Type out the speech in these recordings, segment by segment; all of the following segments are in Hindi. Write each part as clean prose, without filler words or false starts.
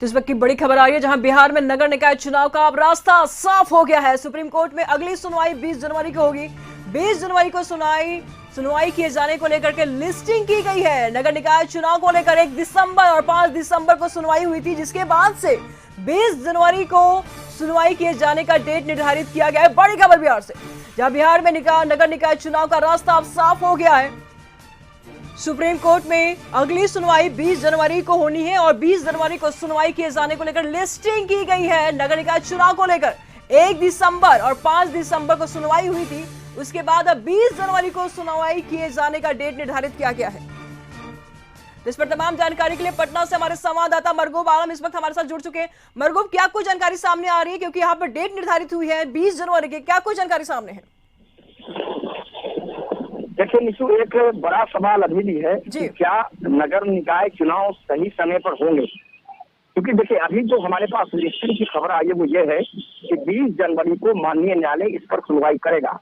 तो इस वक्त की बड़ी खबर आ रही है जहां बिहार में नगर निकाय चुनाव का अब रास्ता साफ हो गया है। सुप्रीम कोर्ट में अगली सुनवाई 20 जनवरी को होगी। 20 जनवरी को सुनवाई किए जाने को लेकर के लिस्टिंग की गई है। नगर निकाय चुनाव को लेकर 1 दिसंबर और 5 दिसंबर को सुनवाई हुई थी, जिसके बाद से 20 जनवरी को सुनवाई किए जाने का डेट निर्धारित किया गया है। बड़ी खबर बिहार से, जहां बिहार में नगर निकाय चुनाव का रास्ता अब साफ हो गया है। सुप्रीम कोर्ट में अगली सुनवाई 20 जनवरी को होनी है और 20 जनवरी को सुनवाई किए जाने को लेकर लिस्टिंग की गई है। नगर निकाय चुनाव को लेकर 1 दिसंबर और 5 दिसंबर को सुनवाई हुई थी, उसके बाद अब 20 जनवरी को सुनवाई किए जाने का डेट निर्धारित किया गया है। इस पर तमाम जानकारी के लिए पटना से हमारे संवाददाता मरगूब आलम इस वक्त हमारे साथ जुड़ चुके हैं। मरगूब, क्या कुछ जानकारी सामने आ रही है, क्योंकि यहाँ पर डेट निर्धारित हुई है 20 जनवरी की, क्या कुछ जानकारी सामने है? देखिए निशु, एक बड़ा सवाल अभी भी है कि क्या नगर निकाय चुनाव सही समय पर होंगे। क्योंकि देखिए अभी जो हमारे पास लिस्टिंग की खबर आई है वो ये है कि 20 जनवरी को माननीय न्यायालय इस पर सुनवाई करेगा।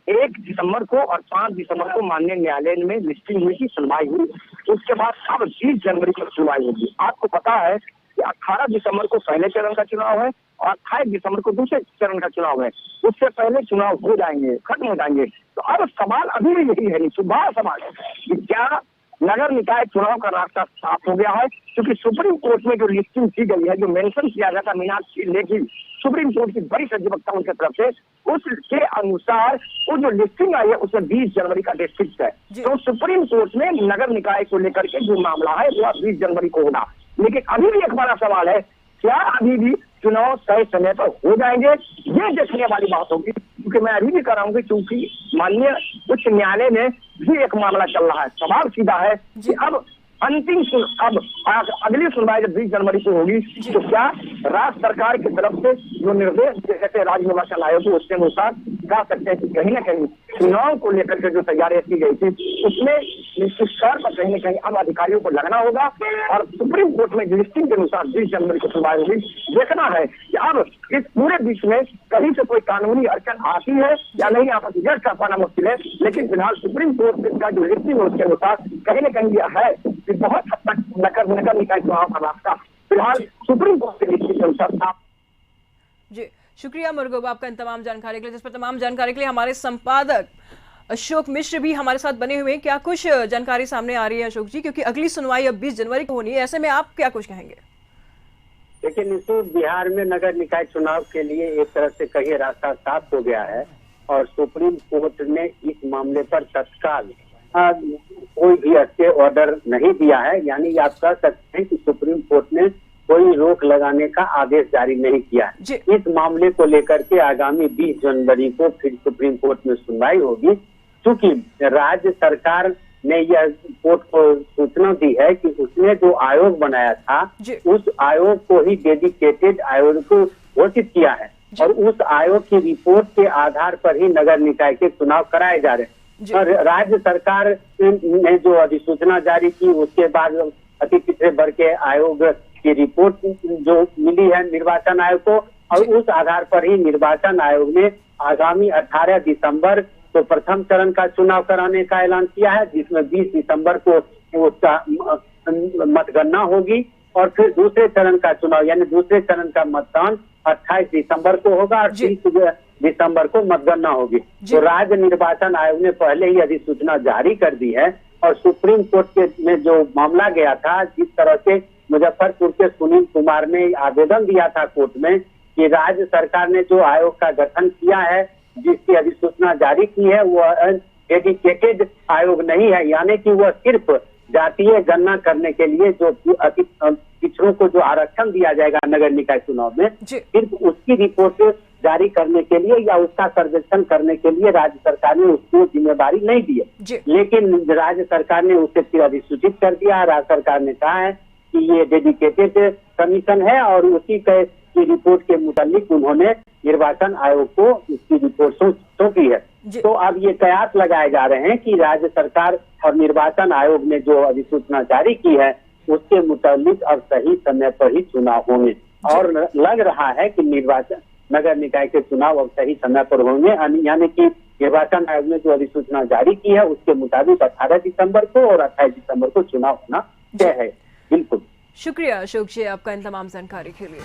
1 दिसंबर को और 5 दिसंबर को माननीय न्यायालय में लिस्टिंग हुई थी, सुनवाई हुई। उसके बाद अब 20 जनवरी को सुनवाई होगी। आपको पता है कि 18 दिसंबर को पहले चरण का चुनाव है और 28 दिसंबर को दूसरे चरण का चुनाव है। उससे पहले चुनाव हो जाएंगे, खत्म हो जाएंगे। तो अब सवाल अभी भी यही है, बड़ा सवाल है कि क्या नगर निकाय चुनाव का रास्ता साफ हो गया है। क्योंकि सुप्रीम कोर्ट में जो लिस्टिंग की गई है, जो मेंशन किया गया था मीनाक्षी लेखी, सुप्रीम कोर्ट की बड़ी अधिवक्ता उनकी तरफ से, उसके अनुसार वो जो लिस्टिंग आई है उसमें 20 जनवरी का डेट फिक्स है। तो सुप्रीम कोर्ट में नगर निकाय को लेकर के जो मामला है वो 20 जनवरी को होगा। लेकिन अभी भी एक बड़ा सवाल है, क्या अभी भी चुनाव तय समय पर हो जाएंगे, ये देखने वाली बात होगी। क्योंकि मैं अभी भी कर रहा हूँ क्योंकि माननीय उच्च न्यायालय में भी एक मामला चल रहा है। सवाल सीधा है कि अब अब अगली सुनवाई जब 20 जनवरी को होगी तो क्या राज्य सरकार की तरफ से जो निर्देश जैसे राज्य निर्वाचन आयोग को उसके अनुसार कह सकते हैं कि कहीं न कहीं चुनाव को लेकर के जो तैयारियां की गई थी उसमें निश्चित तौर पर कहीं न कहीं अब अधिकारियों को लगना होगा और सुप्रीम कोर्ट में लिस्टिंग के अनुसार 20 जनवरी को सुनवाई होगी। देखना है कि अब इस पूरे बीच में कहीं से कोई कानूनी अड़चन आती है या नहीं, आप जज कर पाना मुश्किल है। लेकिन फिलहाल सुप्रीम कोर्ट का जो लिस्टिंग है उसके अनुसार कहीं न कहीं यह है कि बहुत हद तक नगर निकाय चुनाव का रास्ता फिलहाल सुप्रीम कोर्ट के लिस्टिंग के अनुसार साफ। जी शुक्रिया मरगूब आपका इन तमाम जानकारी के लिए। जिस पर तमाम जानकारी के लिए हमारे संपादक अशोक मिश्र भी हमारे साथ बने हुए हैं। क्या कुछ जानकारी सामने आ रही है अशोक जी, क्योंकि अगली सुनवाई अब 20 जनवरी को होनी है, ऐसे में आप क्या कुछ कहेंगे? देखिए निशु, बिहार में नगर निकाय चुनाव के लिए एक तरह से कहिए रास्ता साफ हो गया है और सुप्रीम कोर्ट ने इस मामले पर तत्काल कोई भी स्टे ऑर्डर नहीं दिया है। यानी आप कह सकते हैं कि सुप्रीम कोर्ट ने कोई रोक लगाने का आदेश जारी नहीं किया है। इस मामले को लेकर के आगामी 20 जनवरी को फिर सुप्रीम कोर्ट में सुनवाई होगी। चूंकि राज्य सरकार ने यह कोर्ट को सूचना दी है कि उसने जो आयोग बनाया था उस आयोग को ही डेडिकेटेड आयोग को घोषित किया है और उस आयोग की रिपोर्ट के आधार पर ही नगर निकाय के चुनाव कराए जा रहे हैं। और राज्य सरकार ने जो अधिसूचना जारी की उसके बाद अति पिछड़े वर्ग के आयोग की रिपोर्ट जो मिली है निर्वाचन आयोग को, और उस आधार पर ही निर्वाचन आयोग ने आगामी 18 दिसंबर को प्रथम चरण का चुनाव कराने का ऐलान किया है, जिसमें 20 दिसंबर को उसका मतगणना होगी और फिर दूसरे चरण का चुनाव यानी दूसरे चरण का मतदान 28 दिसंबर को होगा और 30 दिसंबर को मतगणना होगी। तो राज्य निर्वाचन आयोग ने पहले ही अधिसूचना जारी कर दी है और सुप्रीम कोर्ट में जो मामला गया था, जिस तरह से मुजफ्फरपुर के सुनील कुमार ने आवेदन दिया था कोर्ट में कि राज्य सरकार ने जो आयोग का गठन किया है, जिसकी अधिसूचना जारी की है, वो डेडिकेटेड आयोग नहीं है, यानी कि वह सिर्फ जातीय गणना करने के लिए जो पिछड़ों को जो आरक्षण दिया जाएगा नगर निकाय चुनाव में, सिर्फ उसकी रिपोर्ट जारी करने के लिए या उसका सर्वेक्षण करने के लिए राज्य सरकार ने उसको जिम्मेदारी नहीं दी है। लेकिन राज्य सरकार ने उसे फिर अधिसूचित कर दिया। राज्य सरकार ने कहा है कि ये डेडिकेटेड कमीशन है और उसी की रिपोर्ट के मुताबिक उन्होंने निर्वाचन आयोग को उसकी रिपोर्ट सौंपी है। तो अब ये कयास लगाए जा रहे हैं कि राज्य सरकार और निर्वाचन आयोग ने जो अधिसूचना जारी की है उसके मुताबिक अब सही समय पर ही चुनाव होंगे और लग रहा है कि नगर निकाय के चुनाव अब सही समय पर होंगे। यानी कि निर्वाचन आयोग ने जो अधिसूचना जारी की है उसके मुताबिक 18 दिसंबर को और 28 दिसंबर को चुनाव होना तय है। बिल्कुल। शुक्रिया अशोक जी आपका इन तमाम जानकारी के लिए।